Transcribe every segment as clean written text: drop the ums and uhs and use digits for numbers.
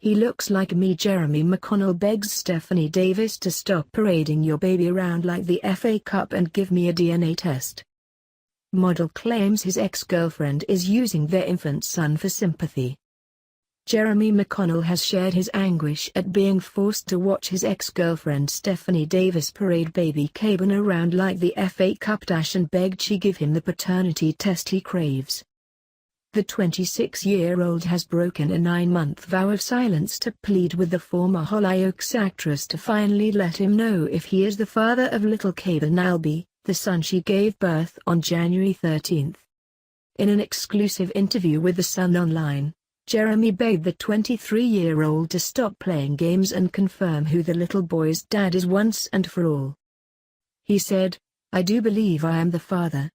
"He looks like me." Jeremy McConnell begs Stephanie Davis to stop parading your baby around like the FA Cup and give me a DNA test. Model claims his ex-girlfriend is using their infant son for sympathy. Jeremy McConnell has shared his anguish at being forced to watch his ex-girlfriend Stephanie Davis parade baby Caben around like the FA Cup and begged she give him the paternity test he craves. The 26-year-old has broken a 9-month vow of silence to plead with the former Hollyoaks actress to finally let him know if he is the father of little Caben-Albi, the son she gave birth on January 13. In an exclusive interview with The Sun Online, Jeremy begged the 23-year-old to stop playing games and confirm who the little boy's dad is once and for all. He said, "I do believe I am the father.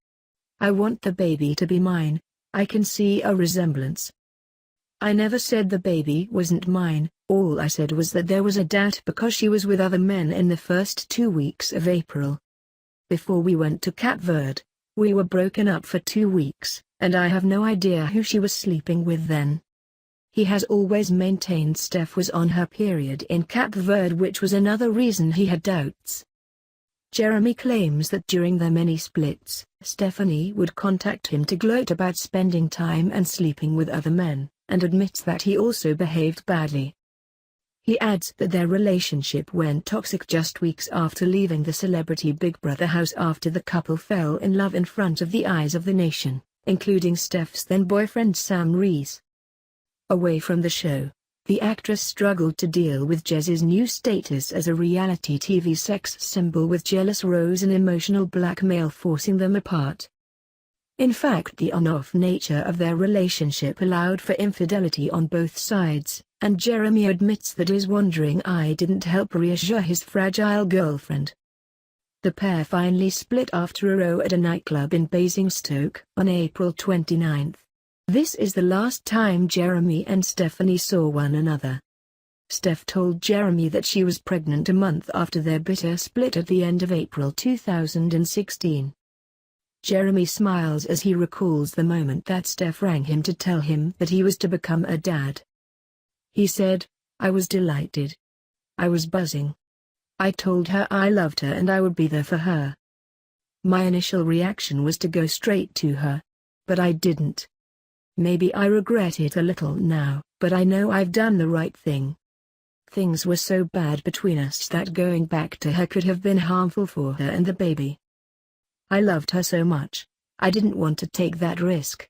I want the baby to be mine. I can see a resemblance. I never said the baby wasn't mine, all I said was that there was a doubt because she was with other men in the first 2 weeks of April. Before we went to Cape Verde, we were broken up for 2 weeks, and I have no idea who she was sleeping with then." He has always maintained Steph was on her period in Cape Verde, which was another reason he had doubts. Jeremy claims that during their many splits, Stephanie would contact him to gloat about spending time and sleeping with other men, and admits that he also behaved badly. He adds that their relationship went toxic just weeks after leaving the celebrity Big Brother house after the couple fell in love in front of the eyes of the nation, including Steph's then-boyfriend Sam Rees. Away from the show, the actress struggled to deal with Jez's new status as a reality TV sex symbol, with jealous Rose and emotional blackmail forcing them apart. In fact, the on-off nature of their relationship allowed for infidelity on both sides, and Jeremy admits that his wandering eye didn't help reassure his fragile girlfriend. The pair finally split after a row at a nightclub in Basingstoke on April 29. This is the last time Jeremy and Stephanie saw one another. Steph told Jeremy that she was pregnant a month after their bitter split at the end of April 2016. Jeremy smiles as he recalls the moment that Steph rang him to tell him that he was to become a dad. He said, "I was delighted. I was buzzing. I told her I loved her and I would be there for her. My initial reaction was to go straight to her. But I didn't. Maybe I regret it a little now, but I know I've done the right thing. Things were so bad between us that going back to her could have been harmful for her and the baby. I loved her so much, I didn't want to take that risk."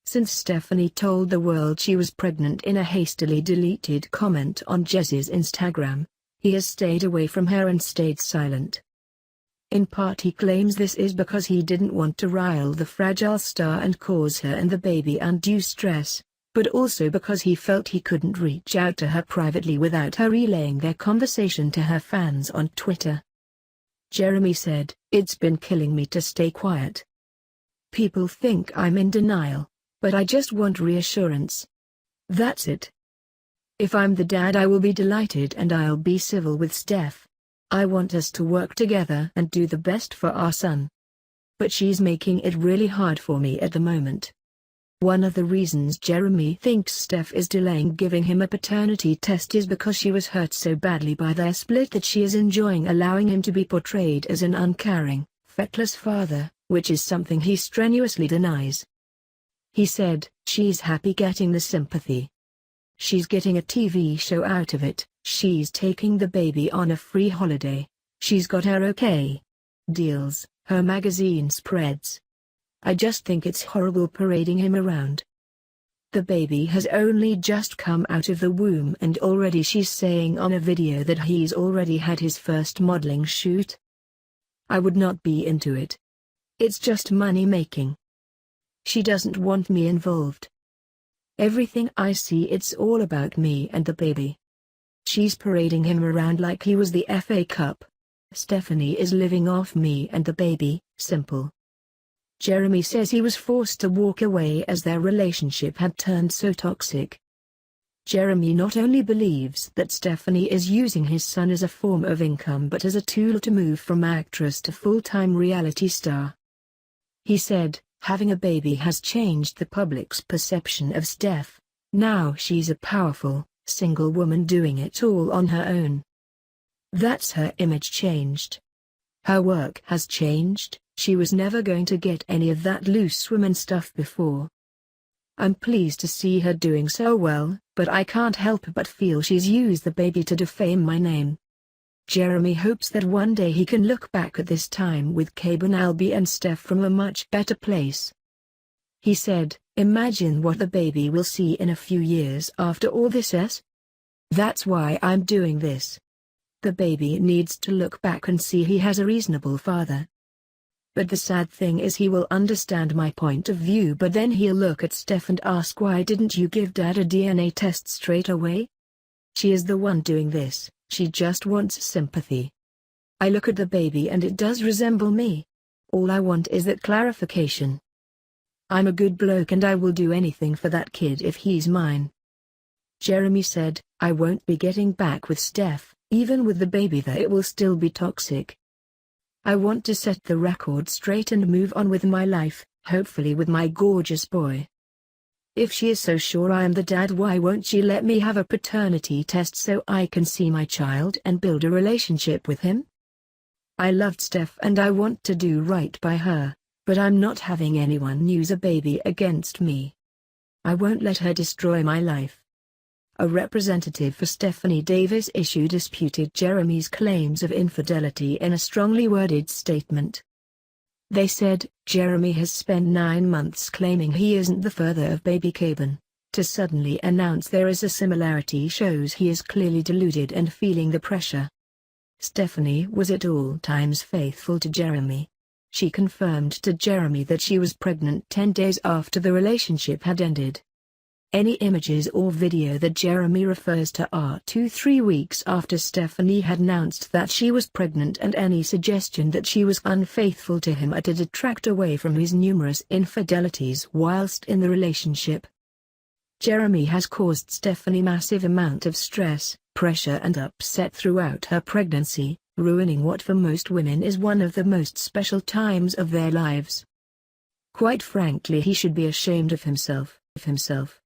Since Stephanie told the world she was pregnant in a hastily deleted comment on Jez's Instagram, he has stayed away from her and stayed silent. In part, he claims this is because he didn't want to rile the fragile star and cause her and the baby undue stress, but also because he felt he couldn't reach out to her privately without her relaying their conversation to her fans on Twitter. Jeremy said, "It's been killing me to stay quiet. People think I'm in denial, but I just want reassurance. That's it. If I'm the dad, I will be delighted and I'll be civil with Steph. I want us to work together and do the best for our son. But she's making it really hard for me at the moment." One of the reasons Jeremy thinks Steph is delaying giving him a paternity test is because she was hurt so badly by their split that she is enjoying allowing him to be portrayed as an uncaring, feckless father, which is something he strenuously denies. He said, "She's happy getting the sympathy. She's getting a TV show out of it. She's taking the baby on a free holiday. She's got her okay deals, her magazine spreads. I just think it's horrible parading him around. The baby has only just come out of the womb and already she's saying on a video that he's already had his first modeling shoot. I would not be into it. It's just money making. She doesn't want me involved. Everything I see, it's all about me and the baby. She's parading him around like he was the FA Cup. Stephanie is living off me and the baby, simple." Jeremy says he was forced to walk away as their relationship had turned so toxic. Jeremy not only believes that Stephanie is using his son as a form of income but as a tool to move from actress to full-time reality star. He said, "Having a baby has changed the public's perception of Steph. Now she's a powerful, single woman doing it all on her own. That's her image changed. Her work has changed. She was never going to get any of that loose woman stuff before. I'm pleased to see her doing so well, but I can't help but feel she's used the baby to defame my name. Jeremy hopes that one day he can look back at this time with Caben-Albi and Steph from a much better place. He said, "Imagine what the baby will see in a few years after all this. That's why I'm doing this. The baby needs to look back and see he has a reasonable father. But the sad thing is he will understand my point of view, but then he'll look at Steph and ask, why didn't you give Dad a DNA test straight away? She is the one doing this, she just wants sympathy. I look at the baby and it does resemble me. All I want is that clarification. I'm a good bloke and I will do anything for that kid if he's mine." Jeremy said, "I won't be getting back with Steph, even with the baby there it will still be toxic. I want to set the record straight and move on with my life, hopefully with my gorgeous boy. If she is so sure I am the dad, why won't she let me have a paternity test so I can see my child and build a relationship with him? I loved Steph and I want to do right by her, but I'm not having anyone use a baby against me. I won't let her destroy my life." A representative for Stephanie Davis issue disputed Jeremy's claims of infidelity in a strongly worded statement. They said, "Jeremy has spent 9 months claiming he isn't the father of baby Caben. To suddenly announce there is a similarity shows he is clearly deluded and feeling the pressure." Stephanie was at all times faithful to Jeremy. She confirmed to Jeremy that she was pregnant 10 days after the relationship had ended. Any images or video that Jeremy refers to are 2-3 weeks after Stephanie had announced that she was pregnant, and any suggestion that she was unfaithful to him are to detract away from his numerous infidelities whilst in the relationship. Jeremy has caused Stephanie massive amount of stress, pressure and upset throughout her pregnancy, ruining what for most women is one of the most special times of their lives. Quite frankly, he should be ashamed of himself.